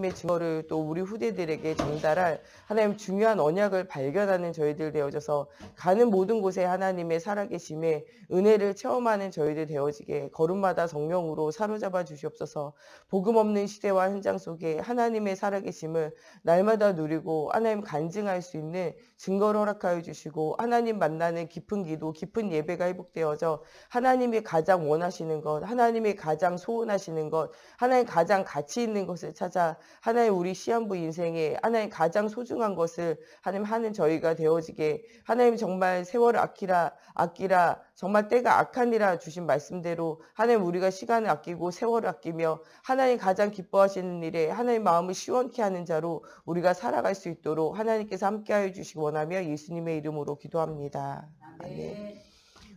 하나님의 증거를 또 우리 후대들에게 전달할 하나님 중요한 언약을 발견하는 저희들 되어져서 가는 모든 곳에 하나님의 살아계심에 은혜를 체험하는 저희들 되어지게 걸음마다 성령으로 사로잡아 주시옵소서. 복음 없는 시대와 현장 속에 하나님의 살아계심을 날마다 누리고 하나님 간증할 수 있는 증거를 허락하여 주시고 하나님 만나는 깊은 기도, 깊은 예배가 회복되어져 하나님이 가장 원하시는 것, 하나님이 가장 소원하시는 것, 하나님 가장 가치 있는 것을 찾아 하나님 우리 시한부 인생에 하나님 가장 소중한 것을 하나님 하는 저희가 되어지게 하나님 정말 세월을 아끼라 정말 때가 악하니라 주신 말씀대로 하나님 우리가 시간을 아끼고 세월을 아끼며 하나님 가장 기뻐하시는 일에 하나님 마음을 시원케 하는 자로 우리가 살아갈 수 있도록 하나님께서 함께하여 주시기 원하며 예수님의 이름으로 기도합니다. 아멘.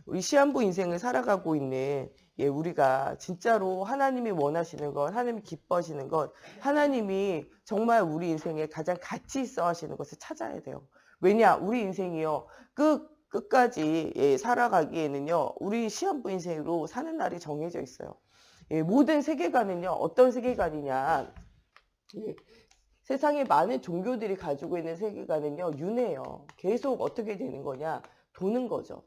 우리 시한부 인생을 살아가고 있는 우리가 진짜로 하나님이 원하시는 것, 하나님이 기뻐하시는 것, 하나님이 정말 우리 인생에 가장 가치 있어 하시는 것을 찾아야 돼요. 왜냐? 우리 인생이요. 끝까지 살아가기에는요. 우리 시한부 인생으로 사는 날이 정해져 있어요. 모든 세계관은요. 어떤 세계관이냐. 세상에 많은 종교들이 가지고 있는 세계관은요. 윤회예요. 계속 어떻게 되는 거냐. 도는 거죠.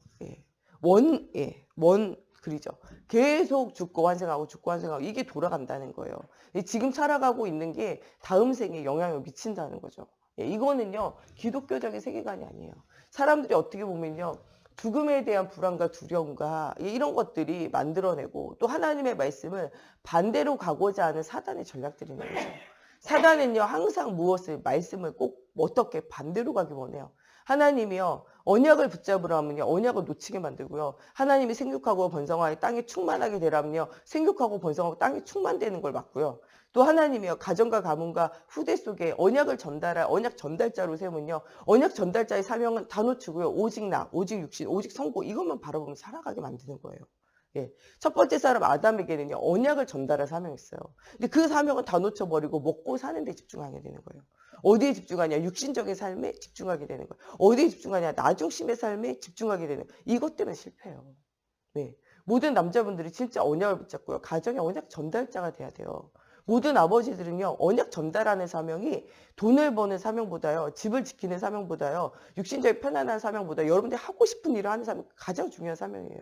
그리죠. 계속 죽고 환생하고 죽고 환생하고 이게 돌아간다는 거예요. 지금 살아가고 있는 게 다음 생에 영향을 미친다는 거죠. 이거는요. 기독교적인 세계관이 아니에요. 사람들이 어떻게 보면요. 죽음에 대한 불안과 두려움과 이런 것들이 만들어내고 또 하나님의 말씀을 반대로 가고자 하는 사단의 전략들이 있는 거죠. 사단은요. 항상 말씀을 꼭 어떻게 반대로 가기 원해요. 하나님이요. 언약을 붙잡으라 하면요. 언약을 놓치게 만들고요. 하나님이 생육하고 번성하여 땅에 충만하게 되라면요. 생육하고 번성하고 땅에 충만되는 걸 막고요. 또 하나님이요. 가정과 가문과 후대 속에 언약을 전달할 언약 전달자로 세우면요. 언약 전달자의 사명은 다 놓치고요. 오직 나, 오직 육신, 오직 성고 이것만 바라보면서 살아가게 만드는 거예요. 첫 번째 사람 아담에게는요. 언약을 전달할 사명이 있어요. 근데 그 사명은 다 놓쳐버리고 먹고 사는 데 집중하게 되는 거예요. 어디에 집중하냐? 육신적인 삶에 집중하게 되는 거예요. 어디에 집중하냐? 나중심의 삶에 집중하게 되는 거예요. 이것 때문에 실패해요. 모든 남자분들이 진짜 언약을 붙잡고요. 가정의 언약 전달자가 돼야 돼요. 모든 아버지들은요. 언약 전달하는 사명이 돈을 버는 사명보다요. 집을 지키는 사명보다요. 육신적인 편안한 사명보다 여러분들이 하고 싶은 일을 하는 사명이 가장 중요한 사명이에요.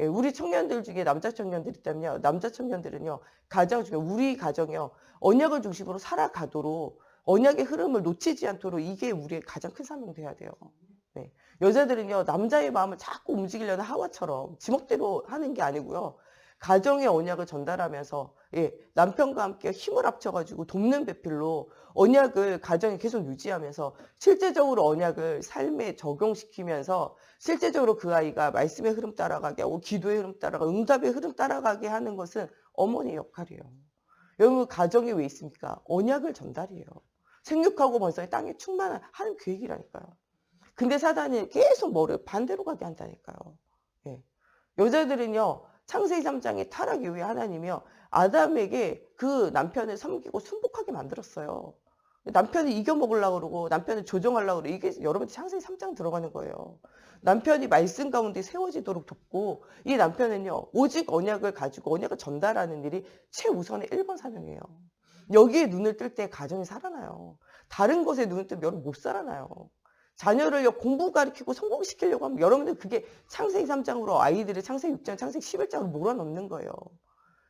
우리 청년들 중에 남자 청년들 있다면요. 남자 청년들은요. 가장 중요한 우리 가정이요. 언약을 중심으로 살아가도록 언약의 흐름을 놓치지 않도록 이게 우리의 가장 큰 사명이 돼야 돼요. 여자들은요. 남자의 마음을 자꾸 움직이려는 하와처럼 지멋대로 하는 게 아니고요. 가정의 언약을 전달하면서 남편과 함께 힘을 합쳐가지고 돕는 배필로 언약을 가정에 계속 유지하면서 실제적으로 언약을 삶에 적용시키면서 실제적으로 그 아이가 말씀의 흐름 따라가게 하고 기도의 흐름 따라가고 응답의 흐름 따라가게 하는 것은 어머니의 역할이에요. 여러분 가정에 왜 있습니까? 언약을 전달이에요. 생육하고 번성의 땅에 충만한 하는 계획이라니까요. 근데 사단이 계속 뭐를 반대로 가게 한다니까요. 여자들은요. 창세기 3장의 타락 이후에 하나님이요. 아담에게 그 남편을 섬기고 순복하게 만들었어요. 남편이 이겨먹으려고 그러고 남편을 조정하려고 그러고 이게 여러분들 창세기 3장 들어가는 거예요. 남편이 말씀 가운데 세워지도록 돕고 이 남편은요. 오직 언약을 가지고 언약을 전달하는 일이 최우선의 1번 사명이에요. 여기에 눈을 뜰 때 가정이 살아나요. 다른 것에 눈을 뜨면 여러분 못 살아나요. 자녀를 공부 가르치고 성공시키려고 하면 여러분들 그게 창세기 3장으로 아이들을 창세기 6장, 창세기 11장으로 몰아넣는 거예요.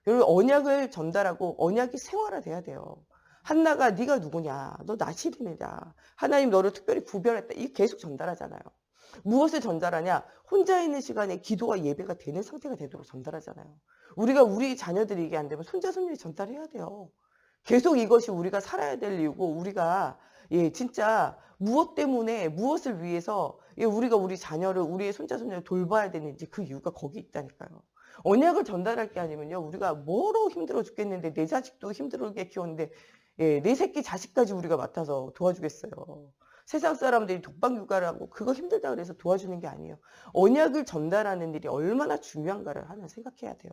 여러분 언약을 전달하고 언약이 생활화돼야 돼요. 한나가 네가 누구냐? 너 나시림이다. 하나님 너를 특별히 구별했다. 이게 계속 전달하잖아요. 무엇을 전달하냐? 혼자 있는 시간에 기도와 예배가 되는 상태가 되도록 전달하잖아요. 우리가 우리 자녀들에게 안 되면 손자 손녀에 전달해야 돼요. 계속 이것이 우리가 살아야 될 이유고 우리가 진짜 무엇 때문에 무엇을 위해서 우리가 우리 자녀를 우리의 손자 손녀를 돌봐야 되는지 그 이유가 거기 있다니까요. 언약을 전달할 게 아니면요. 우리가 뭐로 힘들어 죽겠는데 내 자식도 힘들게 키웠는데 내 새끼 자식까지 우리가 맡아서 도와주겠어요. 세상 사람들이 독방 육아라고 그거 힘들다 그래서 도와주는 게 아니에요. 언약을 전달하는 일이 얼마나 중요한가를 하나 생각해야 돼요.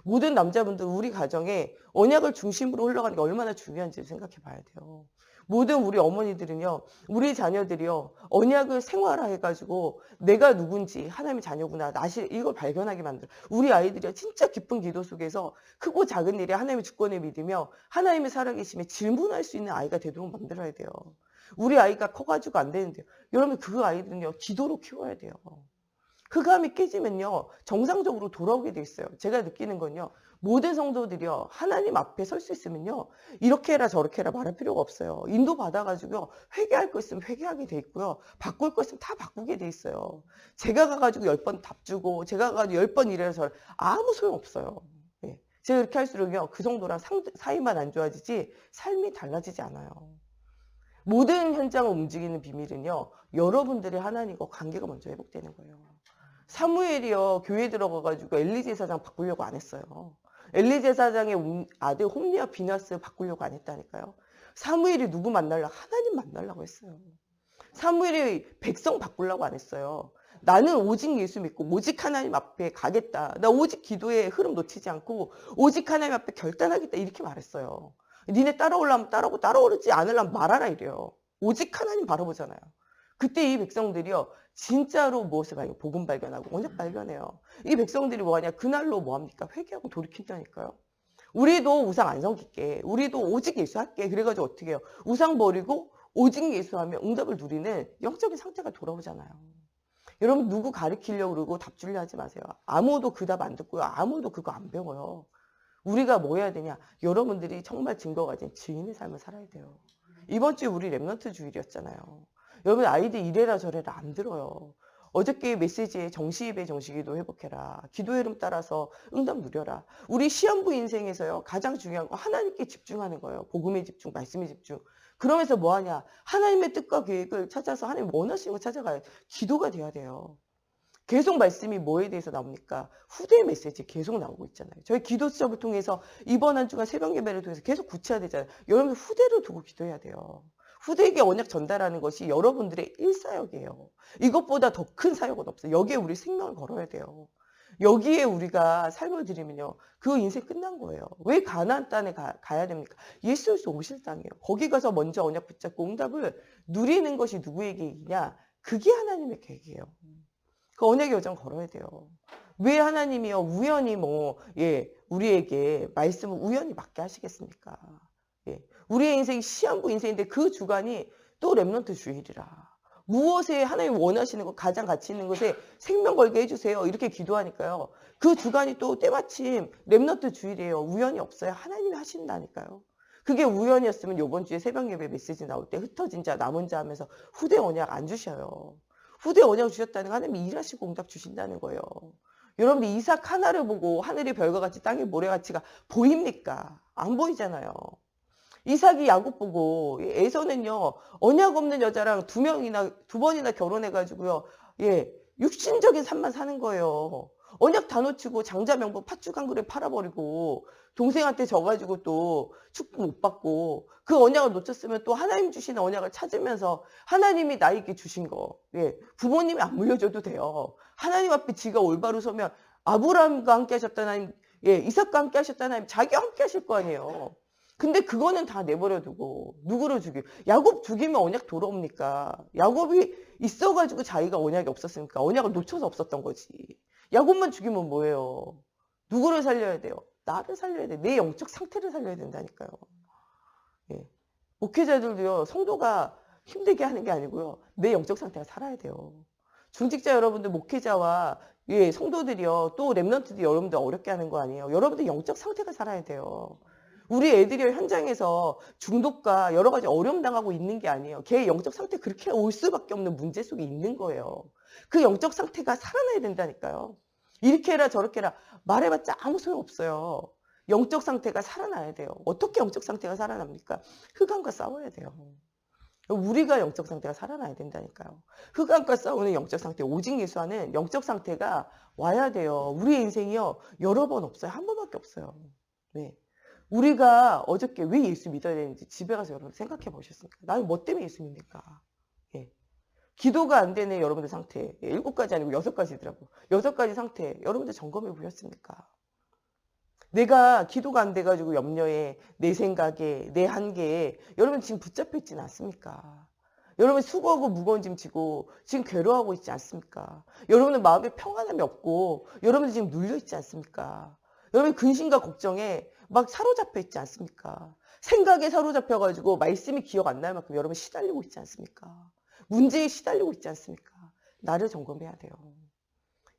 모든 남자분들 우리 가정에 언약을 중심으로 흘러가는 게 얼마나 중요한지 생각해 봐야 돼요. 모든 우리 어머니들은요. 우리 자녀들이요. 언약을 생활화해 가지고 내가 누군지 하나님의 자녀구나. 나시 이걸 발견하게 만들어. 우리 아이들이요. 진짜 기쁜 기도 속에서 크고 작은 일에 하나님의 주권을 믿으며 하나님의 살아계심에 질문할 수 있는 아이가 되도록 만들어야 돼요. 우리 아이가 커 가지고 안 되는데요. 여러분 그 아이들은요. 기도로 키워야 돼요. 흑암이 깨지면요. 정상적으로 돌아오게 돼 있어요. 제가 느끼는 건요. 모든 성도들이요. 하나님 앞에 설 수 있으면요. 이렇게 해라 저렇게 해라 말할 필요가 없어요. 인도 받아 가지고요. 회개할 거 있으면 회개하게 돼 있고요. 바꿀 거 있으면 다 바꾸게 돼 있어요. 제가 가 가지고 10번 답 주고 제가 가 가지고 10번 이래라 저래라 아무 소용 없어요. 예. 제가 이렇게 할수록요. 그 성도랑 사이만 안 좋아지지 삶이 달라지지 않아요. 모든 현장을 움직이는 비밀은요. 여러분들이 하나님과 관계가 먼저 회복되는 거예요. 사무엘이요. 교회 들어가 가지고 엘리 제사장 바꾸려고 안 했어요. 엘리 제사장의 아들 홈리와 비나스 바꾸려고 안 했다니까요. 사무엘이 누구 만나려고 하나님 만나려고 했어요. 사무엘이 백성 바꾸려고 안 했어요. 나는 오직 예수 믿고 오직 하나님 앞에 가겠다. 나 오직 기도의 흐름 놓치지 않고 오직 하나님 앞에 결단하겠다. 이렇게 말했어요. 니네 따라오려면 따라오고 따라오지 않으려면 말하라 이래요. 오직 하나님 바라보잖아요. 그때 이 백성들이요. 진짜로 무엇을 발견? 복음 발견하고 언약 발견해요. 이 백성들이 뭐하냐? 그날로 뭐합니까? 회개하고 돌이킨다니까요. 우리도 우상 안 섬길게. 우리도 오직 예수 할게. 그래가지고 어떻게 해요? 우상 버리고 오직 예수하면 응답을 누리는 영적인 상태가 돌아오잖아요. 여러분 누구 가르치려고 그러고 답 주려 하지 마세요. 아무도 그 답 안 듣고요. 아무도 그거 안 배워요. 우리가 뭐 해야 되냐? 여러분들이 정말 증거가 가진 증인의 삶을 살아야 돼요. 이번 주에 우리 랩넌트 주일이었잖아요. 여러분 아이들 이래라 저래라 안 들어요. 어저께 메시지에 정시입의 정시기도 회복해라. 기도의 흐름 따라서 응답 누려라. 우리 시험부 인생에서요. 가장 중요한 거 하나님께 집중하는 거예요. 복음에 집중, 말씀에 집중. 그러면서 뭐 하냐? 하나님의 뜻과 계획을 찾아서 하나님 원하시는 거 찾아가요. 기도가 돼야 돼요. 계속 말씀이 뭐에 대해서 나옵니까? 후대 메시지 계속 나오고 있잖아요. 저희 기도 수업을 통해서 이번 한 주간 새벽 예배를 통해서 계속 구체화되잖아요. 여러분 후대를 두고 기도해야 돼요. 후대에게 언약 전달하는 것이 여러분들의 일사역이에요. 이것보다 더 큰 사역은 없어요. 여기에 우리 생명을 걸어야 돼요. 여기에 우리가 삶을 들이면요. 그 인생 끝난 거예요. 왜 가나안 땅에 가야 됩니까? 예수 오실 땅이에요. 거기 가서 먼저 언약 붙잡고 응답을 누리는 것이 누구의 계획이냐? 그게 하나님의 계획이에요. 그 언약의 여정 걸어야 돼요. 왜 하나님이요 우연히 우리에게 말씀을 우연히 맞게 하시겠습니까? 예. 우리의 인생이 시한부 인생인데 그 주간이 또 렘넌트 주일이라. 무엇에 하나님 원하시는 것 가장 가치 있는 것에 생명 걸게 해주세요. 이렇게 기도하니까요. 그 주간이 또 때마침 렘넌트 주일이에요. 우연이 없어요. 하나님이 하신다니까요. 그게 우연이었으면 이번 주에 새벽 예배 메시지 나올 때 흩어진 자 남은 자 하면서 후대 언약 안 주셔요. 후대 언약 주셨다는 거 하나님이 일하시고 응답 주신다는 거예요. 여러분 이삭 하나를 보고 하늘의 별과 같이 땅의 모래같이가 보입니까? 안 보이잖아요. 이삭이 야곱 보고 에서는요 언약 없는 여자랑 두 번이나 결혼해가지고요 육신적인 삶만 사는 거예요. 언약 다 놓치고 장자 명분 팥죽 한 그릇 팔아버리고 동생한테 져가지고 또 축복 못 받고 그 언약을 놓쳤으면 또 하나님 주시는 언약을 찾으면서 하나님이 나에게 주신 거 부모님이 안 물려줘도 돼요. 하나님 앞에 지가 올바로 서면 아브라함과 함께 하셨다는 하나님 이삭과 함께 하셨다는 하나님 자기와 함께 하실 거 아니에요. 근데 그거는 다 내버려 두고 누구를 죽여? 야곱 죽이면 언약 돌아옵니까? 야곱이 있어가지고 자기가 언약이 없었으니까 언약을 놓쳐서 없었던 거지. 야곱만 죽이면 뭐예요? 누구를 살려야 돼요? 나를 살려야 돼. 내 영적 상태를 살려야 된다니까요. 목회자들도요. 성도가 힘들게 하는 게 아니고요. 내 영적 상태가 살아야 돼요. 중직자 여러분들 목회자와 성도들이요. 또 랩런트들이 여러분들 어렵게 하는 거 아니에요. 여러분들 영적 상태가 살아야 돼요. 우리 애들이 현장에서 중독과 여러 가지 어려움 당하고 있는 게 아니에요. 걔 영적 상태 그렇게 올 수밖에 없는 문제 속에 있는 거예요. 그 영적 상태가 살아나야 된다니까요. 이렇게 해라 저렇게 해라 말해봤자 아무 소용 없어요. 영적 상태가 살아나야 돼요. 어떻게 영적 상태가 살아납니까? 흑암과 싸워야 돼요. 우리가 영적 상태가 살아나야 된다니까요. 흑암과 싸우는 영적 상태, 오직 예수하는 영적 상태가 와야 돼요. 우리의 인생이요. 여러 번 없어요. 한 번밖에 없어요. 네. 우리가 어저께 왜 예수 믿어야 되는지 집에 가서 여러분 생각해 보셨습니까? 나는 뭐 때문에 예수 믿니까? 기도가 안 되는 여러분들 상태. 7가지 아니고 6가지더라고. 6가지 상태. 여러분들 점검해 보셨습니까? 내가 기도가 안 돼가지고 염려에, 내 생각에, 내 한계에 여러분 지금 붙잡혀 있지는 않습니까? 여러분 수고하고 무거운 짐 지고 지금 괴로워하고 있지 않습니까? 여러분은 마음에 평안함이 없고 여러분은 지금 눌려 있지 않습니까? 여러분 근심과 걱정에 막 사로잡혀 있지 않습니까? 생각에 사로잡혀가지고 말씀이 기억 안 날 만큼 여러분 시달리고 있지 않습니까? 문제에 시달리고 있지 않습니까? 나를 점검해야 돼요.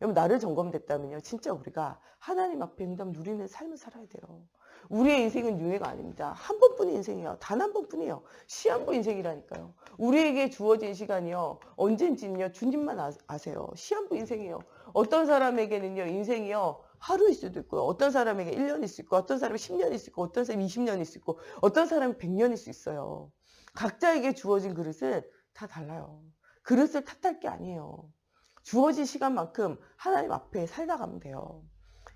여러분 나를 점검됐다면요. 진짜 우리가 하나님 앞에 응답 누리는 삶을 살아야 돼요. 우리의 인생은 윤회가 아닙니다. 한 번뿐인 인생이에요. 단 한 번뿐이에요. 시한부 인생이라니까요. 우리에게 주어진 시간이요. 언젠지는요. 주님만 아세요. 시한부 인생이에요. 어떤 사람에게는요. 인생이요. 하루일 수도 있고요. 어떤 사람에게 1년일 수 있고 어떤 사람이 10년일 수 있고 어떤 사람이 20년일 수 있고 어떤 사람이 100년일 수 있어요. 각자에게 주어진 그릇은 다 달라요. 그릇을 탓할 게 아니에요. 주어진 시간만큼 하나님 앞에 살다 가면 돼요.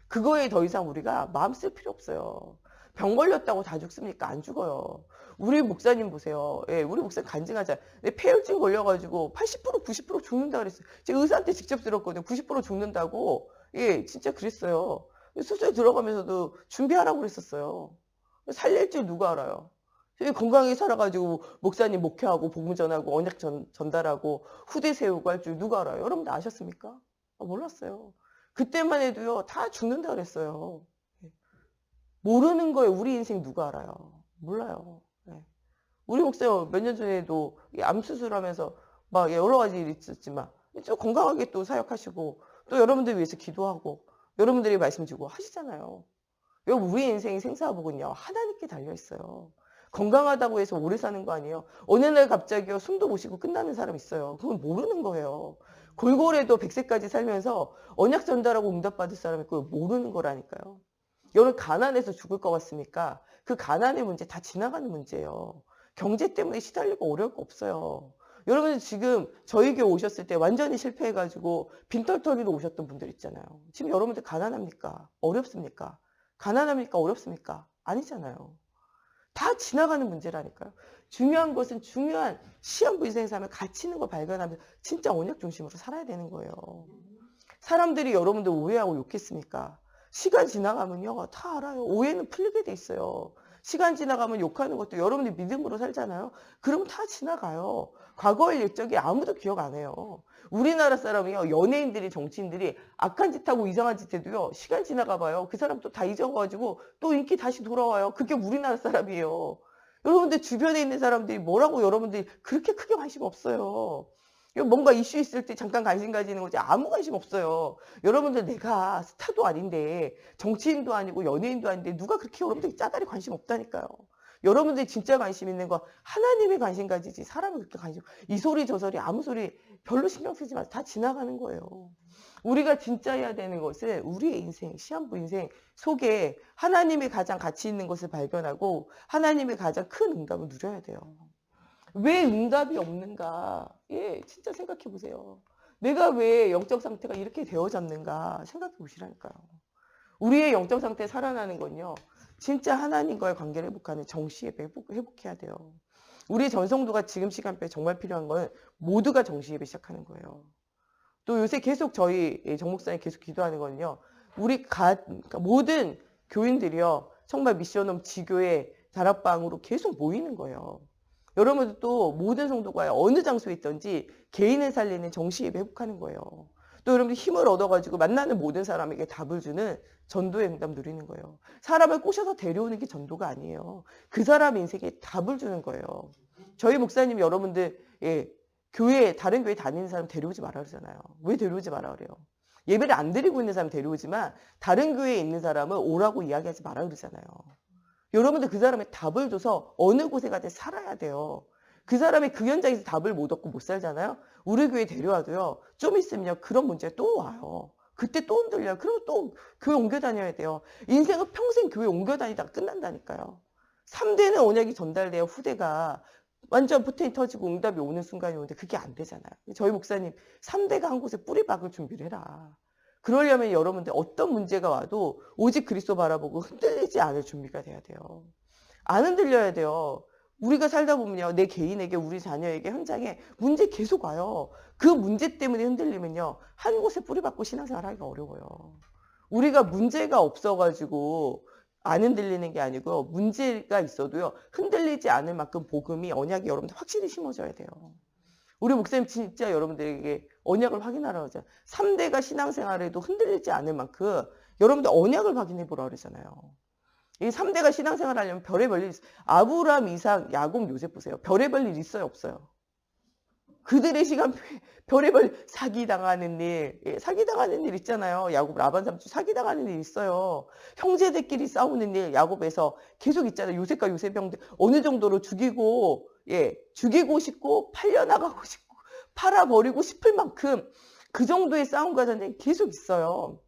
그거에 더 이상 우리가 마음 쓸 필요 없어요. 병 걸렸다고 다 죽습니까? 안 죽어요. 우리 목사님 보세요. 예, 우리 목사님 간증하잖아요. 폐혈증 걸려가지고 80% 90% 죽는다 그랬어요. 제가 의사한테 직접 들었거든요. 90% 죽는다고. 예, 진짜 그랬어요. 수술 들어가면서도 준비하라고 그랬었어요. 살릴 줄 누가 알아요? 건강하게 살아가지고 목사님 목회하고 복음 전하고 언약 전달하고 후대 세우고 할 줄 누가 알아요? 여러분들 아셨습니까? 몰랐어요. 그때만 해도요 다 죽는다 그랬어요. 모르는 거예요. 우리 인생 누가 알아요? 몰라요. 우리 목사님 몇 년 전에도 암 수술하면서 막 여러 가지 일이 있었지만 좀 건강하게 또 사역하시고 또 여러분들 위해서 기도하고 여러분들이 말씀 주고 하시잖아요. 여러분 우리 인생의 생사복은요 하나님께 달려있어요. 건강하다고 해서 오래 사는 거 아니에요. 어느 날 갑자기요 숨도 못 쉬고 끝나는 사람 있어요. 그건 모르는 거예요. 골골해도 100세까지 살면서 언약 전달하고 응답받을 사람 있고 모르는 거라니까요. 여러분 가난해서 죽을 것 같습니까? 그 가난의 문제 다 지나가는 문제예요. 경제 때문에 시달리고 어려울 거 없어요. 여러분 지금 저희 교회 오셨을 때 완전히 실패해가지고 빈털터리로 오셨던 분들 있잖아요. 지금 여러분들 가난합니까? 어렵습니까? 가난합니까? 어렵습니까? 아니잖아요. 다 지나가는 문제라니까요. 중요한 것은 중요한 시한부 인생 삶을 가치 있는 걸 발견하면서 진짜 언약 중심으로 살아야 되는 거예요. 사람들이 여러분들 오해하고 욕했습니까? 시간 지나가면요 다 알아요. 오해는 풀리게 돼 있어요. 시간 지나가면 욕하는 것도 여러분들이 믿음으로 살잖아요. 그러면 다 지나가요. 과거의 일적이 아무도 기억 안 해요. 우리나라 사람이요 연예인들이 정치인들이 악한 짓 하고 이상한 짓 해도요 시간 지나가 봐요. 그 사람 또 다 잊어가지고 또 인기 다시 돌아와요. 그게 우리나라 사람이에요. 여러분들 주변에 있는 사람들이 뭐라고 여러분들이 그렇게 크게 관심 없어요. 뭔가 이슈 있을 때 잠깐 관심 가지는 거지 아무 관심 없어요. 여러분들 내가 스타도 아닌데 정치인도 아니고 연예인도 아닌데 누가 그렇게 여러분들 짜다리 관심 없다니까요. 여러분들이 진짜 관심 있는 거 하나님의 관심 가지지 사람이 그렇게 관심 이 소리 저 소리 아무 소리 별로 신경 쓰지 마세요. 다 지나가는 거예요. 우리가 진짜 해야 되는 것은 우리의 인생 시한부 인생 속에 하나님의 가장 가치 있는 것을 발견하고 하나님의 가장 큰 응답을 누려야 돼요. 왜 응답이 없는가? 예, 진짜 생각해 보세요. 내가 왜 영적 상태가 이렇게 되어졌는가 생각해 보시라니까요. 우리의 영적 상태 살아나는 건요. 진짜 하나님과의 관계를 회복하는 정시에 회복해야 돼요. 우리 전성도가 지금 시간표에 정말 필요한 건 모두가 정시예배 시작하는 거예요. 또 요새 계속 저희 정 목사님 계속 기도하는 건요. 우리 그러니까 모든 교인들이요. 정말 미션홈 지교회 다락방으로 계속 모이는 거예요. 여러분들 또 모든 성도가 어느 장소에 있든지 개인을 살리는 정시예배 회복하는 거예요. 또 여러분들 힘을 얻어가지고 만나는 모든 사람에게 답을 주는 전도의 응답 누리는 거예요. 사람을 꼬셔서 데려오는 게 전도가 아니에요. 그 사람 인생에 답을 주는 거예요. 저희 목사님 여러분들 교회 다른 교회 다니는 사람 데려오지 말아 그러잖아요. 왜 데려오지 말아 그래요? 예배를 안 드리고 있는 사람 데려오지만 다른 교회에 있는 사람은 오라고 이야기하지 말아 그러잖아요. 여러분들 그 사람의 답을 줘서 어느 곳에 가든 살아야 돼요. 그 사람이 그 현장에서 답을 못 얻고 못 살잖아요. 우리 교회 데려와도요. 좀 있으면요. 그런 문제가 또 와요. 그때 또 흔들려요. 그러면 또 교회 옮겨 다녀야 돼요. 인생은 평생 교회 옮겨 다니다가 끝난다니까요. 3대는 언약이 전달돼요. 후대가. 완전 포텐이 터지고 응답이 오는 순간이 오는데 그게 안 되잖아요. 저희 목사님 3대가 한 곳에 뿌리 박을 준비를 해라. 그러려면 여러분들 어떤 문제가 와도 오직 그리스도 바라보고 흔들리지 않을 준비가 돼야 돼요. 안 흔들려야 돼요. 우리가 살다 보면요. 내 개인에게 우리 자녀에게 현장에 문제 계속 와요. 그 문제 때문에 흔들리면요. 한 곳에 뿌리 박고 신앙생활 하기가 어려워요. 우리가 문제가 없어가지고 안 흔들리는 게 아니고요. 문제가 있어도요. 흔들리지 않을 만큼 복음이 언약이 여러분들 확실히 심어져야 돼요. 우리 목사님 진짜 여러분들에게 언약을 확인하라고 하잖아요. 3대가 신앙생활에도 흔들리지 않을 만큼 여러분들 언약을 확인해 보라 그러잖아요. 이 3대가 신앙생활 하려면 별의별 일 있어요. 아브라함, 이삭, 야곱, 요셉 보세요. 별의별 일 있어요, 없어요? 그들의 시간 별의별 사기당하는 일, 사기당하는 일 있잖아요. 야곱 라반 삼촌 사기당하는 일 있어요. 형제들끼리 싸우는 일 야곱에서 계속 있잖아요. 요셉과 요셉 형들 어느 정도로 죽이고 죽이고 싶고 팔려나가고 싶고 팔아버리고 싶을 만큼 그 정도의 싸움과 전쟁이 계속 있어요.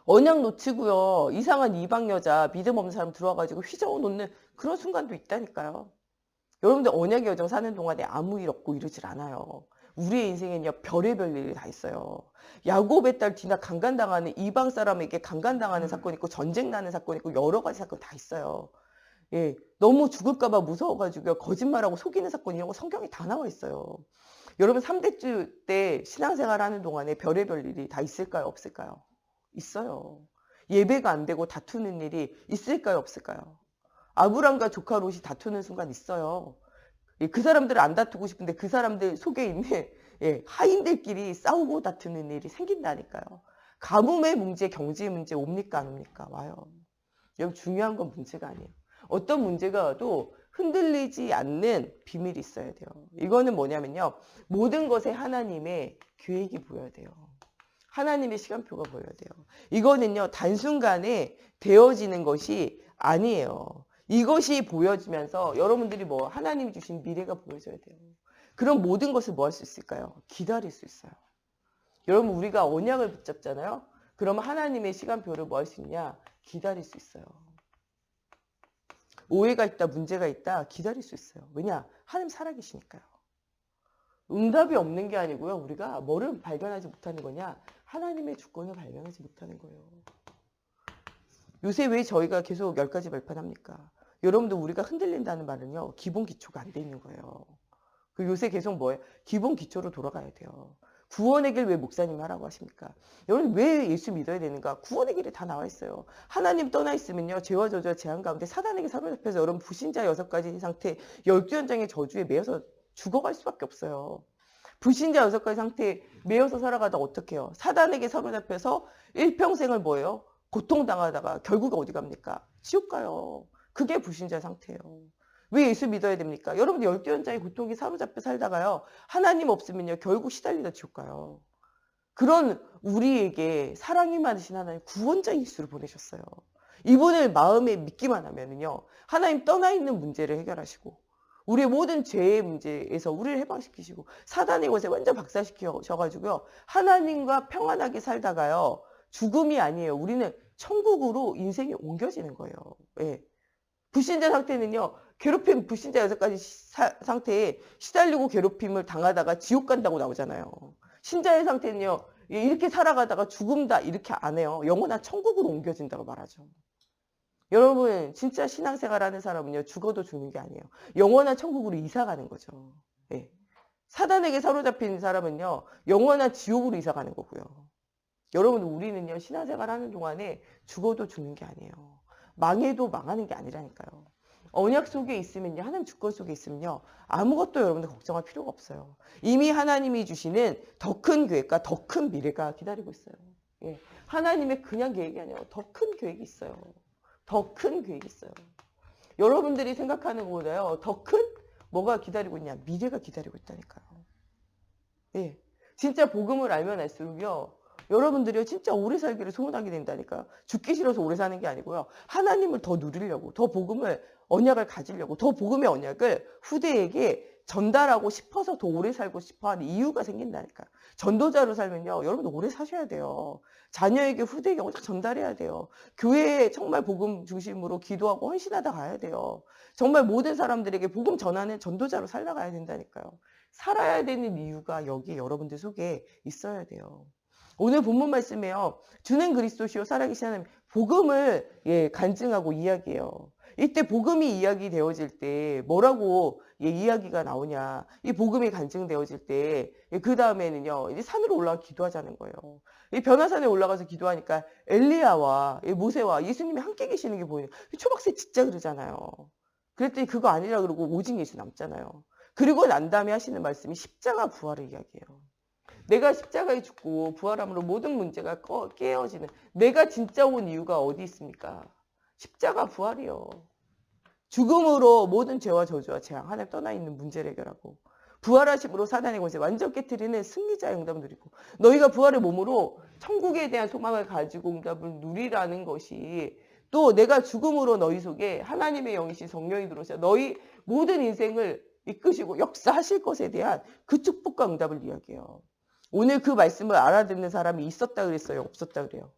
언약 놓치고요. 이상한 이방 여자 믿음 없는 사람 들어와가지고 휘저어 놓는 그런 순간도 있다니까요. 여러분들 언약의 여정 사는 동안에 아무 일 없고 이러질 않아요. 우리의 인생에는요 별의별 일이 다 있어요. 야곱의 딸 디나 강간당하는 이방 사람에게 강간당하는 사건이 있고 전쟁 나는 사건이 있고 여러 가지 사건 다 있어요. 너무 죽을까봐 무서워가지고 거짓말하고 속이는 사건이 이런 거 성경에 다 나와 있어요. 여러분 3대주 때 신앙생활 하는 동안에 별의별 일이 다 있을까요? 없을까요? 있어요. 예배가 안 되고 다투는 일이 있을까요? 없을까요? 아브람과 조카 롯이 다투는 순간 있어요. 그 사람들을 안 다투고 싶은데 그 사람들 속에 있는 하인들끼리 싸우고 다투는 일이 생긴다니까요. 가뭄의 문제, 경제의 문제 옵니까 안 옵니까? 와요. 여기 중요한 건 문제가 아니에요. 어떤 문제가 와도 흔들리지 않는 비밀이 있어야 돼요. 이거는 뭐냐면요. 모든 것에 하나님의 계획이 보여야 돼요. 하나님의 시간표가 보여야 돼요. 이거는요. 단순간에 되어지는 것이 아니에요. 이것이 보여지면서 여러분들이 하나님이 주신 미래가 보여져야 돼요. 그럼 모든 것을 뭐 할 수 있을까요? 기다릴 수 있어요. 여러분 우리가 언약을 붙잡잖아요. 그러면 하나님의 시간표를 뭐 할 수 있냐? 기다릴 수 있어요. 오해가 있다, 문제가 있다, 기다릴 수 있어요. 왜냐? 하나님 살아계시니까요. 응답이 없는 게 아니고요. 우리가 뭐를 발견하지 못하는 거냐? 하나님의 주권을 발견하지 못하는 거예요. 요새 왜 저희가 계속 10가지 발판합니까? 여러분들 우리가 흔들린다는 말은요. 기본 기초가 안 돼 있는 거예요. 그 요새 계속 뭐예요? 기본 기초로 돌아가야 돼요. 구원의 길 왜 목사님이 하라고 하십니까? 여러분 왜 예수 믿어야 되는가? 구원의 길이 다 나와 있어요. 하나님 떠나 있으면요. 죄와 저주와 재앙 가운데 사단에게 사로잡혀서 여러분 불신자 6가지 상태 12연장의 저주에 매여서 죽어갈 수밖에 없어요. 불신자 6가지 상태에 매여서 살아가다 어떻게 해요? 사단에게 사로잡혀서 일평생을 뭐예요? 고통당하다가 결국 어디 갑니까? 지옥 가요. 그게 불신자 상태예요. 왜 예수 믿어야 됩니까? 여러분들 12연장의 고통이 사로잡혀 살다가요. 하나님 없으면요. 결국 시달리다 지옥 가요. 그런 우리에게 사랑이 많으신 하나님 구원자 예수를 보내셨어요. 이분을 마음에 믿기만 하면은요. 하나님 떠나 있는 문제를 해결하시고 우리의 모든 죄의 문제에서 우리를 해방시키시고 사단의 것에 완전 박살시켜셔가지고요. 하나님과 평안하게 살다가요. 죽음이 아니에요. 우리는 천국으로 인생이 옮겨지는 거예요. 불신자 상태는요. 괴롭힘 불신자 6가지 상태에 시달리고 괴롭힘을 당하다가 지옥 간다고 나오잖아요. 신자의 상태는요. 이렇게 살아가다가 죽음다 이렇게 안 해요. 영원한 천국으로 옮겨진다고 말하죠. 여러분 진짜 신앙생활 하는 사람은요. 죽어도 죽는 게 아니에요. 영원한 천국으로 이사가는 거죠. 사단에게 사로잡힌 사람은요. 영원한 지옥으로 이사가는 거고요. 여러분 우리는요. 신앙생활 하는 동안에 죽어도 죽는 게 아니에요. 망해도 망하는 게 아니라니까요. 언약 속에 있으면요. 하나님 주권 속에 있으면요. 아무것도 여러분들 걱정할 필요가 없어요. 이미 하나님이 주시는 더 큰 계획과 더 큰 미래가 기다리고 있어요. 하나님의 그냥 계획이 아니에요. 더 큰 계획이 있어요. 더 큰 계획이 있어요. 여러분들이 생각하는 것보다요. 더 큰 뭐가 기다리고 있냐. 미래가 기다리고 있다니까요. 진짜 복음을 알면 알수록요. 여러분들이요 진짜 오래 살기를 소원하게 된다니까요. 죽기 싫어서 오래 사는 게 아니고요. 하나님을 더 누리려고 더 복음을 언약을 가지려고 더 복음의 언약을 후대에게 전달하고 싶어서 더 오래 살고 싶어하는 이유가 생긴다니까요. 전도자로 살면요. 여러분들 오래 사셔야 돼요. 자녀에게 후대에게 전달해야 돼요. 교회에 정말 복음 중심으로 기도하고 헌신하다 가야 돼요. 정말 모든 사람들에게 복음 전하는 전도자로 살아가야 된다니까요. 살아야 되는 이유가 여기 여러분들 속에 있어야 돼요. 오늘 본문 말씀에요. 주는 그리스도시요 살아계신 하나님 복음을 간증하고 이야기해요. 이때 복음이 이야기되어질 때 뭐라고 이야기가 나오냐. 이 복음이 간증되어질 때 그 다음에는요. 이제 산으로 올라가 기도하자는 거예요. 이 변화산에 올라가서 기도하니까 엘리야와 모세와 예수님이 함께 계시는 게 보이는. 초박새 진짜 그러잖아요. 그랬더니 그거 아니라 그러고 오직 예수 남잖아요. 그리고 난 다음에 하시는 말씀이 십자가 부활을 이야기해요. 내가 십자가에 죽고 부활함으로 모든 문제가 깨어지는, 내가 진짜 온 이유가 어디 있습니까? 십자가 부활이요. 죽음으로 모든 죄와 저주와 재앙 하나님 떠나 있는 문제를 해결하고, 부활하심으로 사단의 권세 완전 깨트리는 승리자의 응답을 누리고, 너희가 부활의 몸으로 천국에 대한 소망을 가지고 응답을 누리라는 것이, 또 내가 죽음으로 너희 속에 하나님의 영이신 성령이 들어오셔 너희 모든 인생을 이끄시고 역사하실 것에 대한 그 축복과 응답을 이야기해요. 오늘 그 말씀을 알아듣는 사람이 있었다 그랬어요? 없었다 그래요?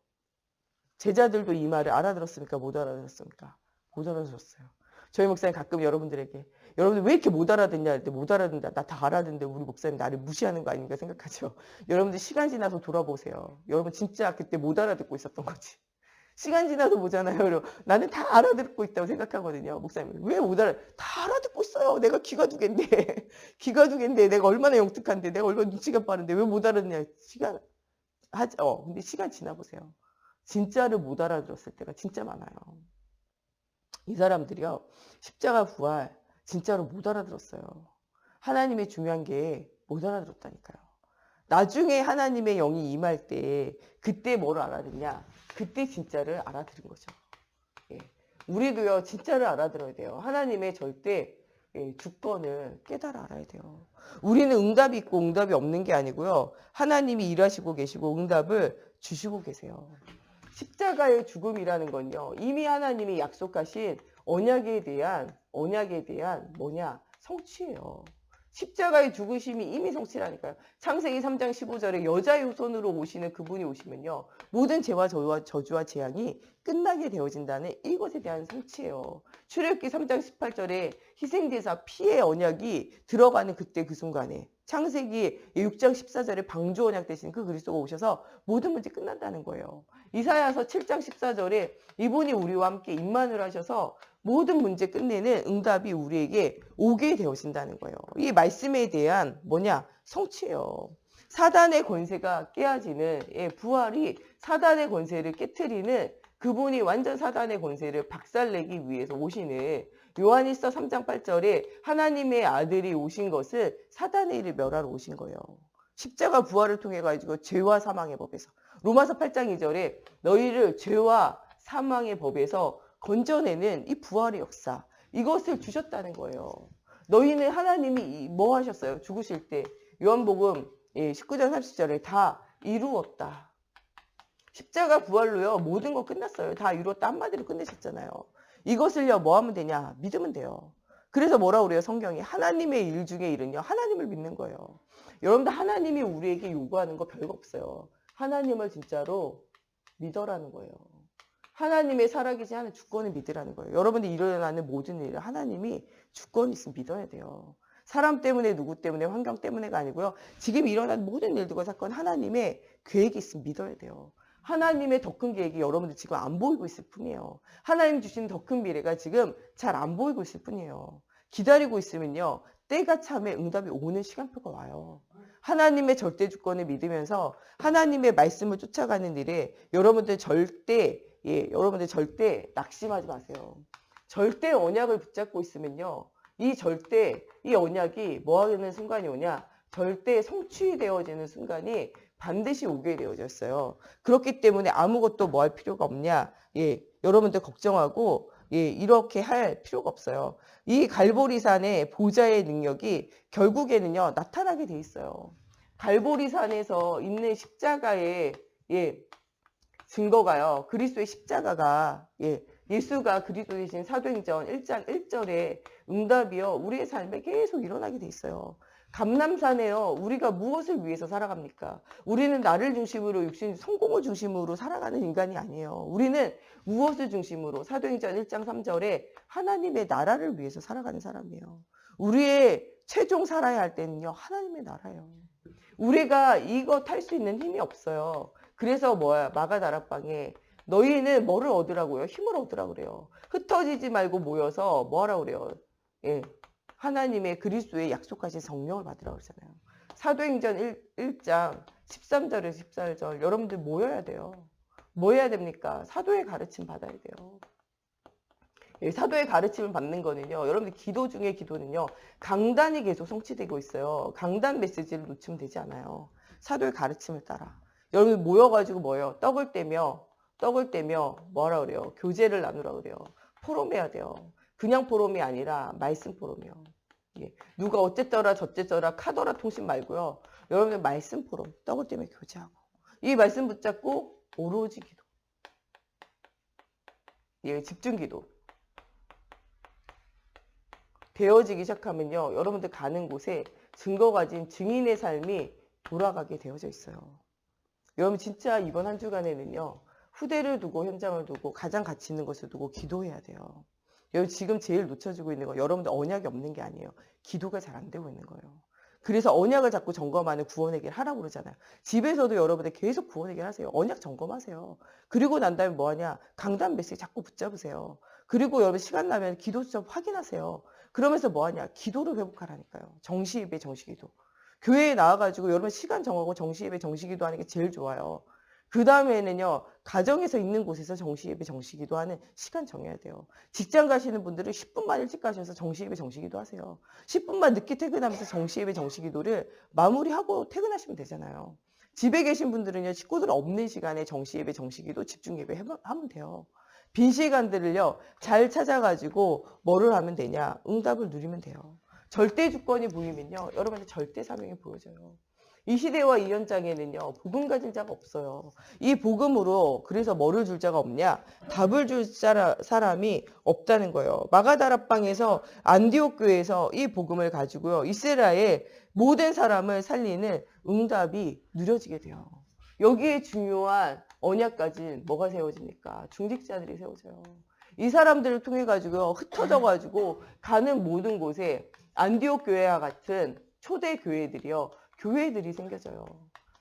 제자들도 이 말을 알아들었습니까? 못 알아들었습니까? 못 알아들었어요. 저희 목사님 가끔 여러분들에게, 여러분들 왜 이렇게 못 알아듣냐 할 때, 못 알아듣는다. 나 다 알아듣는데 우리 목사님 나를 무시하는 거 아닌가 생각하죠. 여러분들 시간 지나서 돌아보세요. 여러분 진짜 그때 못 알아듣고 있었던 거지. 시간 지나서 보잖아요. 나는 다 알아듣고 있다고 생각하거든요. 목사님 왜 못 다 알아듣고 있어요. 내가 귀가 두 갠데 귀가 두 갠데 내가 얼마나 영특한데 내가 얼마나 눈치가 빠른데 왜 못 알아듣냐. 시간 하죠. 근데 시간 지나보세요. 진짜를 못 알아들었을 때가 진짜 많아요. 이 사람들이요. 십자가 부활 진짜로 못 알아들었어요. 하나님의 중요한 게 못 알아들었다니까요. 나중에 하나님의 영이 임할 때 그때 뭘 알아듣냐? 그때 진짜를 알아들은 거죠. 예. 우리도요. 진짜를 알아들어야 돼요. 하나님의 절대 주권을 깨달아 알아야 돼요. 우리는 응답이 있고 응답이 없는 게 아니고요. 하나님이 일하시고 계시고 응답을 주시고 계세요. 십자가의 죽음이라는 건요. 이미 하나님이 약속하신 언약에 대한 뭐냐? 성취예요. 십자가의 죽으심이 이미 성취라니까요. 창세기 3장 15절에 여자의 후손으로 오시는 그분이 오시면요. 모든 죄와 저주와 재앙이 끝나게 되어진다는 이것에 대한 성취예요. 출애굽기 3장 18절에 희생제사 피의 언약이 들어가는 그때 그 순간에, 창세기 6장 14절에 방주 언약 대신 그 그리스도가 오셔서 모든 문제 끝난다는 거예요. 이사야서 7장 14절에 이분이 우리와 함께 임만을 하셔서 모든 문제 끝내는 응답이 우리에게 오게 되어진다는 거예요. 이 말씀에 대한 성취예요. 사단의 권세가 깨어지는 부활이 사단의 권세를 깨트리는, 그분이 완전 사단의 권세를 박살내기 위해서 오시는, 요한일서 3장 8절에 하나님의 아들이 오신 것은 사단의 일을 멸하러 오신 거예요. 십자가 부활을 통해 가지고 죄와 사망의 법에서, 로마서 8장 2절에 너희를 죄와 사망의 법에서 건져내는 이 부활의 역사, 이것을 주셨다는 거예요. 너희는 하나님이 뭐 하셨어요? 죽으실 때 요한복음 19장 30절에 다 이루었다. 십자가 부활로요. 모든 거 끝났어요. 다 이루었다. 한마디로 끝내셨잖아요. 이것을요. 뭐 하면 되냐? 믿으면 돼요. 그래서 뭐라고 그래요? 성경이 하나님의 일 중에 일은요. 하나님을 믿는 거예요. 여러분들 하나님이 우리에게 요구하는 거 별거 없어요. 하나님을 진짜로 믿어라는 거예요. 하나님의 살아계신 하나님 주권을 믿으라는 거예요. 여러분들이 일어나는 모든 일을 하나님이 주권이 있으면 믿어야 돼요. 사람 때문에, 누구 때문에, 환경 때문에가 아니고요. 지금 일어나는 모든 일들과 사건 하나님의 계획이 있으면 믿어야 돼요. 하나님의 더 큰 계획이 여러분들 지금 안 보이고 있을 뿐이에요. 하나님 주신 더 큰 미래가 지금 잘 안 보이고 있을 뿐이에요. 기다리고 있으면요. 때가 참에 응답이 오는 시간표가 와요. 하나님의 절대 주권을 믿으면서 하나님의 말씀을 쫓아가는 일에 여러분들 절대 낙심하지 마세요. 절대 언약을 붙잡고 있으면요. 이 언약이 뭐 하는 순간이 오냐? 절대 성취되어지는 순간이 반드시 오게 되어졌어요. 그렇기 때문에 아무것도 뭐 할 필요가 없냐? 여러분들 걱정하고 이렇게 할 필요가 없어요. 이 갈보리산의 보좌의 능력이 결국에는요. 나타나게 돼 있어요. 갈보리산에서 있는 십자가의 증거가요. 그리스도의 십자가가 예수가 그리스도 되신 사도행전 1장 1절에 응답이요. 우리의 삶에 계속 일어나게 돼 있어요. 감람산에요. 우리가 무엇을 위해서 살아갑니까? 우리는 나를 중심으로 육신 성공을 중심으로 살아가는 인간이 아니에요. 우리는 무엇을 중심으로 사도행전 1장 3절에 하나님의 나라를 위해서 살아가는 사람이에요. 우리의 최종 살아야 할 때는요. 하나님의 나라예요. 우리가 이거 탈 수 있는 힘이 없어요. 그래서 마가 다락방에 너희는 뭐를 얻으라고요? 힘을 얻으라고 그래요. 흩어지지 말고 모여서 뭐 하라고 그래요? 예. 하나님의 그리스도의 약속하신 성령을 받으라고 그러잖아요. 사도행전 1장 13절에서 14절 여러분들 모여야 돼요. 뭐 해야 됩니까? 사도의 가르침 받아야 돼요. 예, 사도의 가르침을 받는 거는요. 여러분들 기도 중에 기도는요. 강단이 계속 성취되고 있어요. 강단 메시지를 놓치면 되지 않아요. 사도의 가르침을 따라. 여러분 모여가지고 뭐예요? 떡을 떼며 뭐라 그래요? 교제를 나누라 그래요. 포럼해야 돼요. 그냥 포럼이 아니라 말씀 포럼이요. 예. 누가 어쨌더라 저쨌더라 카더라 통신 말고요. 여러분들 말씀 포럼 떡을 떼며 교제하고 이 말씀 붙잡고 오로지 기도. 예, 집중 기도. 되어지기 시작하면요. 여러분들 가는 곳에 증거 가진 증인의 삶이 돌아가게 되어져 있어요. 여러분 진짜 이번 한 주간에는요. 후대를 두고 현장을 두고 가장 가치 있는 것을 두고 기도해야 돼요. 여러분 지금 제일 놓쳐지고 있는 거 여러분들 언약이 없는 게 아니에요. 기도가 잘 안 되고 있는 거예요. 그래서 언약을 자꾸 점검하는 구원회개를 하라고 그러잖아요. 집에서도 여러분들 계속 구원회개를 하세요. 언약 점검하세요. 그리고 난 다음에 뭐하냐. 강단 메시지 자꾸 붙잡으세요. 그리고 여러분 시간 나면 기도 좀 확인하세요. 그러면서 뭐하냐. 기도를 회복하라니까요. 정시예배 정시기도. 교회에 나와가지고 여러분 시간 정하고 정시예배 정시기도 하는 게 제일 좋아요. 그 다음에는요. 가정에서 있는 곳에서 정시예배 정시기도 하는 시간 정해야 돼요. 직장 가시는 분들은 10분만 일찍 가셔서 정시예배 정시기도 하세요. 10분만 늦게 퇴근하면서 정시예배 정시기도를 마무리하고 퇴근하시면 되잖아요. 집에 계신 분들은요. 식구들 없는 시간에 정시예배 정시기도 집중예배 하면 돼요. 빈 시간들을요. 잘 찾아가지고 뭐를 하면 되냐. 응답을 누리면 돼요. 절대 주권이 보이면요. 여러분의 절대 사명이 보여져요. 이 시대와 이 현장에는요. 복음 가진 자가 없어요. 이 복음으로 그래서 뭐를 줄 자가 없냐? 답을 줄 사람이 없다는 거예요. 마가다락방에서 안디옥 교회에서 이 복음을 가지고요. 이스라엘 모든 사람을 살리는 응답이 누려지게 돼요. 여기에 중요한 언약까지 뭐가 세워집니까? 중직자들이 세워져요. 이 사람들을 통해 가지고 흩어져 가지고 가는 모든 곳에 안디옥 교회와 같은 초대 교회들이요. 교회들이 생겨져요.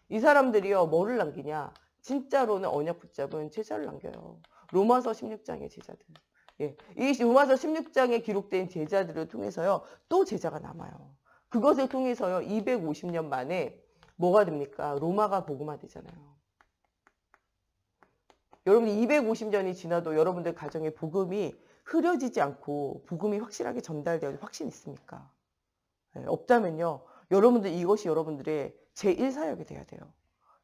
이 사람들이요. 뭐를 남기냐? 진짜로는 언약 붙잡은 제자를 남겨요. 로마서 16장의 제자들. 예. 이 로마서 16장에 기록된 제자들을 통해서요. 또 제자가 남아요. 그것을 통해서요. 250년 만에 뭐가 됩니까? 로마가 복음화되잖아요. 여러분들 250년이 지나도 여러분들 가정에 복음이 흐려지지 않고 복음이 확실하게 전달되어 확신 있습니까? 네, 없다면요. 여러분들 이것이 여러분들의 제1사역이 돼야 돼요.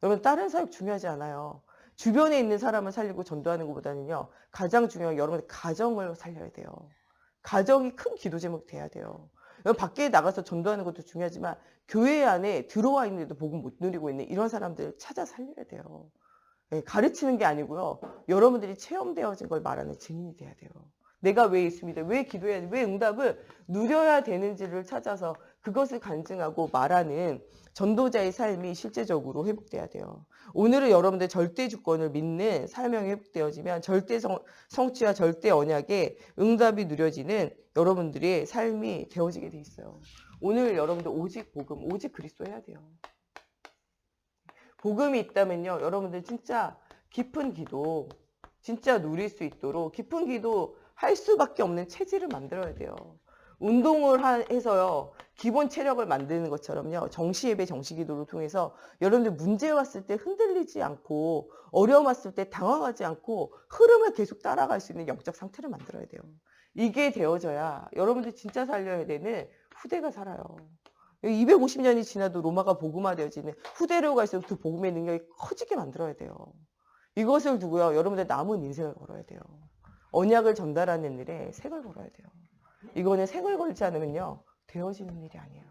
여러분 다른 사역 중요하지 않아요. 주변에 있는 사람을 살리고 전도하는 것보다는요. 가장 중요한 건 여러분들 가정을 살려야 돼요. 가정이 큰 기도 제목이 돼야 돼요. 여러분 밖에 나가서 전도하는 것도 중요하지만 교회 안에 들어와 있는데도 복음 못 누리고 있는 이런 사람들을 찾아 살려야 돼요. 네, 가르치는 게 아니고요. 여러분들이 체험되어진 걸 말하는 증인이 돼야 돼요. 내가 왜 있습니다. 왜 기도해야 돼? 왜 응답을 누려야 되는지를 찾아서 그것을 간증하고 말하는 전도자의 삶이 실제적으로 회복돼야 돼요. 오늘은 여러분들 절대 주권을 믿는 사명이 회복되어지면 절대 성취와 절대 언약의 응답이 누려지는 여러분들의 삶이 되어지게 돼 있어요. 오늘 여러분들 오직 복음, 오직 그리스도 해야 돼요. 복음이 있다면요. 여러분들 진짜 깊은 기도, 진짜 누릴 수 있도록 깊은 기도 할 수밖에 없는 체질을 만들어야 돼요. 운동을 해서요. 기본 체력을 만드는 것처럼요. 정시예배 정시기도를 통해서 여러분들 문제 왔을 때 흔들리지 않고 어려움 왔을 때 당황하지 않고 흐름을 계속 따라갈 수 있는 영적 상태를 만들어야 돼요. 이게 되어져야 여러분들 진짜 살려야 되는 후대가 살아요. 250년이 지나도 로마가 복음화되어지는 후대로 갈수록 그 복음의 능력이 커지게 만들어야 돼요. 이것을 두고요. 여러분들 남은 인생을 걸어야 돼요. 언약을 전달하는 일에 색을 걸어야 돼요. 이거는 색을 걸지 않으면요. 되어지는 일이 아니에요.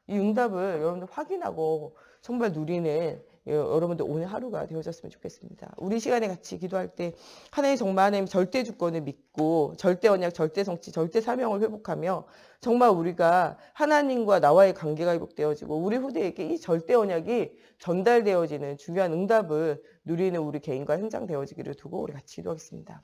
이 응답을 여러분들 확인하고 정말 누리는 여러분들 오늘 하루가 되어졌으면 좋겠습니다. 우리 시간에 같이 기도할 때 하나님 절대 주권을 믿고 절대 언약, 절대 성취, 절대 사명을 회복하며 정말 우리가 하나님과 나와의 관계가 회복되어지고 우리 후대에게 이 절대 언약이 전달되어지는 중요한 응답을 누리는 우리 개인과 현장 되어지기를 두고 우리 같이 기도하겠습니다.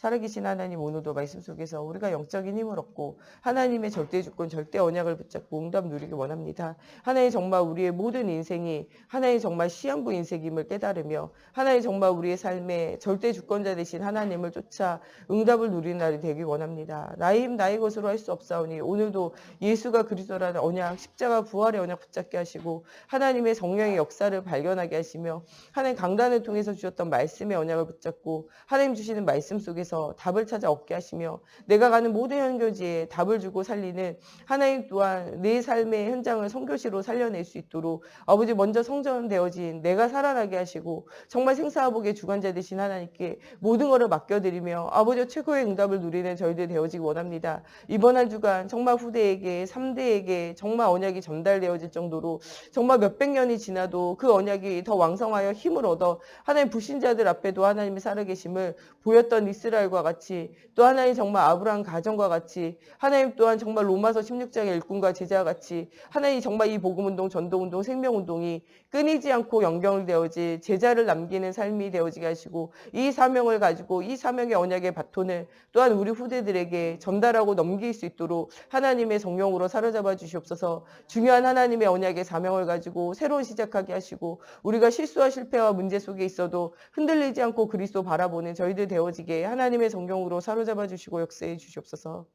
살아계신 하나님, 오늘도 말씀 속에서 우리가 영적인 힘을 얻고 하나님의 절대 주권, 절대 언약을 붙잡고 응답 누리기 원합니다. 하나님 정말 우리의 모든 인생이 하나님 정말 시한부 인생임을 깨달으며 하나님 정말 우리의 삶에 절대 주권자 되신 하나님을 쫓아 응답을 누리는 날이 되길 원합니다. 나의 힘 나의 것으로 할 수 없사오니 오늘도 예수가 그리스도라는 언약, 십자가 부활의 언약 붙잡게 하시고 하나님의 성령의 역사를 발견하게 하시며 하나님 강단을 통해서 주셨던 말씀의 언약을 붙잡고 하나님 주시는 말씀 속에서 답을 찾아 얻게 하시며 내가 가는 모든 현교지에 답을 주고 살리는 하나님 또한 내 삶의 현장을 선교시로 살려낼 수 있도록 아버지 먼저 성전되어진 내가 살아나게 하시고 정말 생사화복의 주관자 되신 하나님께 모든 것을 맡겨드리며 아버지 최고의 응답을 누리는 저희들 되어지기 원합니다. 이번 한 주간 정말 후대에게 3대에게 정말 언약이 전달되어질 정도로 정말 몇백 년이 지나도 그 언약이 더 왕성하여 힘을 얻어 하나님 불신자들 앞에도 하나님의 살아계심을 보였던 이스라엘과 같이 또 하나님 정말 아브라함 가정과 같이 하나님 또한 정말 로마서 16장의 일꾼과 제자와 같이 하나님 정말 이 복음운동, 전도운동, 생명운동이 끊이지 않고 연결되어질 제자를 남기는 삶이 되어지게 하시고 이 사명을 가지고 이 사명의 언약의 바톤을 또한 우리 후대들에게 전달하고 넘길 수 있도록 하나님의 성령으로 사로잡아 주시옵소서. 중요한 하나님의 언약의 사명을 가지고 새로운 시작하게 하시고 우리가 실수와 실패와 문제 속에 있어도 흔들리지 않고 그리스도 바라보는 저희들 되어지게 하나님의 성령으로 사로잡아 주시고 역사해 주시옵소서.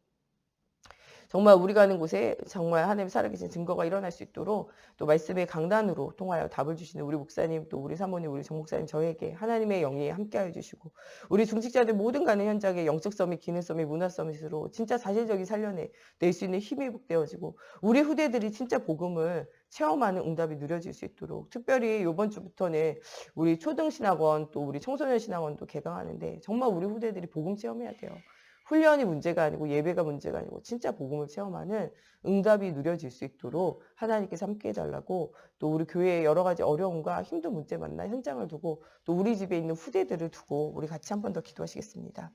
정말 우리가 가는 곳에 정말 하나님 살아계신 증거가 일어날 수 있도록 또 말씀의 강단으로 통하여 답을 주시는 우리 목사님, 또 우리 사모님, 우리 정목사님 저에게 하나님의 영이 함께하여 주시고 우리 중직자들 모든 가는 현장에 영적 서밋, 기능 서밋, 문화 서밋으로 진짜 사실적인 살려낼 수 있는 힘이 회복되어지고 우리 후대들이 진짜 복음을 체험하는 응답이 누려질 수 있도록 특별히 이번 주부터는 우리 초등신학원 또 우리 청소년 신학원도 개강하는데 정말 우리 후대들이 복음 체험해야 돼요. 훈련이 문제가 아니고 예배가 문제가 아니고 진짜 복음을 체험하는 응답이 누려질 수 있도록 하나님께서 함께 해달라고 또 우리 교회의 여러 가지 어려움과 힘든 문제 만나 현장을 두고 또 우리 집에 있는 후대들을 두고 우리 같이 한 번 더 기도하시겠습니다.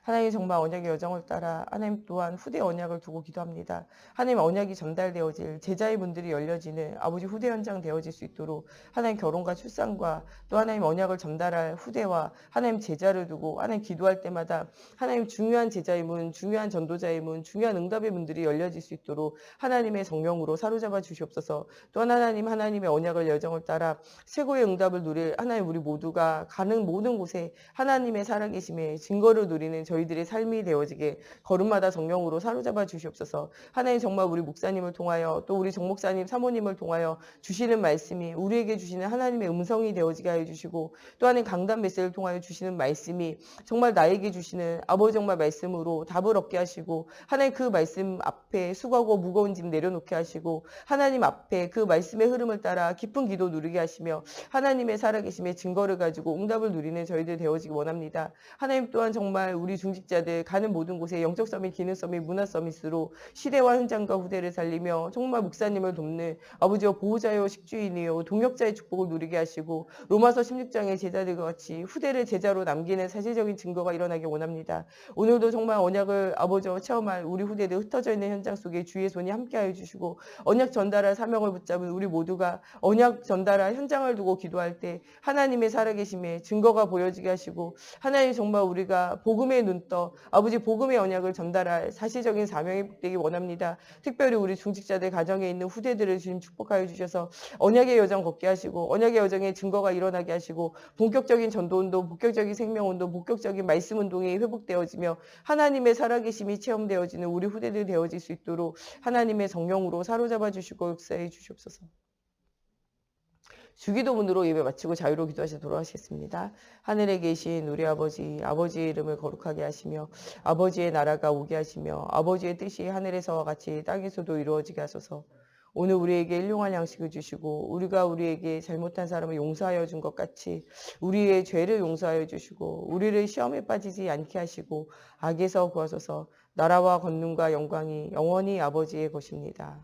하나님 정말 언약의 여정을 따라 하나님 또한 후대 언약을 두고 기도합니다. 하나님 언약이 전달되어질 제자의 문들이 열려지는 아버지 후대 현장 되어질 수 있도록 하나님 결혼과 출산과 또 하나님 언약을 전달할 후대와 하나님 제자를 두고 하나님 기도할 때마다 하나님 중요한 제자의 문, 중요한 전도자의 문, 중요한 응답의 문들이 열려질 수 있도록 하나님의 성령으로 사로잡아 주시옵소서. 또한 하나님의 언약을 여정을 따라 최고의 응답을 누릴 하나님 우리 모두가 가는 모든 곳에 하나님의 살아계심의 증거를 누리는 저희들의 삶이 되어지게 걸음마다 성령으로 사로잡아 주시옵소서. 하나님 정말 우리 목사님을 통하여 또 우리 정목사님 사모님을 통하여 주시는 말씀이 우리에게 주시는 하나님의 음성이 되어지게 하여 주시고 또 하나님 강단 메시지를 통하여 주시는 말씀이 정말 나에게 주시는 아버지 정말 말씀으로 답을 얻게 하시고 하나님 그 말씀 앞에 수고하고 무거운 짐 내려놓게 하시고 하나님 앞에 그 말씀의 흐름을 따라 깊은 기도 누리게 하시며 하나님의 살아계심의 증거를 가지고 응답을 누리는 저희들 되어지기 원합니다. 하나님 또한 정말 우리 중직자들 가는 모든 곳에 영적 서밋, 기능 서밋, 문화 서밋으로 시대와 현장과 후대를 살리며 정말 목사님을 돕는 아버지와 보호자요 식주인이요 동역자의 축복을 누리게 하시고 로마서 16장의 제자들과 같이 후대를 제자로 남기는 사실적인 증거가 일어나기 원합니다. 오늘도 정말 언약을 아버지와 체험할 우리 후대들 흩어져 있는 현장 속에 주의 손이 함께하여 주시고 언약 전달할 사명을 붙잡은 우리 모두가 언약 전달할 현장을 두고 기도할 때 하나님의 살아계심의 증거가 보여지게 하시고 하나님 정말 우리가 복음의 눈떠 아버지 복음의 언약을 전달할 사실적인 사명이 되기 원합니다. 특별히 우리 중직자들 가정에 있는 후대들을 주님 축복하여 주셔서 언약의 여정 걷게 하시고 언약의 여정에 증거가 일어나게 하시고 본격적인 전도운동, 본격적인 생명운동, 본격적인 말씀운동이 회복되어지며 하나님의 살아계심이 체험되어지는 우리 후대들 되어질 수 있도록 하나님의 성령으로 사로잡아 주시고 역사해 주시옵소서. 주기도문으로 예배 마치고 자유로 기도하셔 돌아가시겠습니다. 하늘에 계신 우리 아버지, 아버지의 이름을 거룩하게 하시며 아버지의 나라가 오게 하시며 아버지의 뜻이 하늘에서와 같이 땅에서도 이루어지게 하소서. 오늘 우리에게 일용할 양식을 주시고 우리가 우리에게 잘못한 사람을 용서하여 준 것 같이 우리의 죄를 용서하여 주시고 우리를 시험에 빠지지 않게 하시고 악에서 구하소서. 나라와 권능과 영광이 영원히 아버지의 것입니다.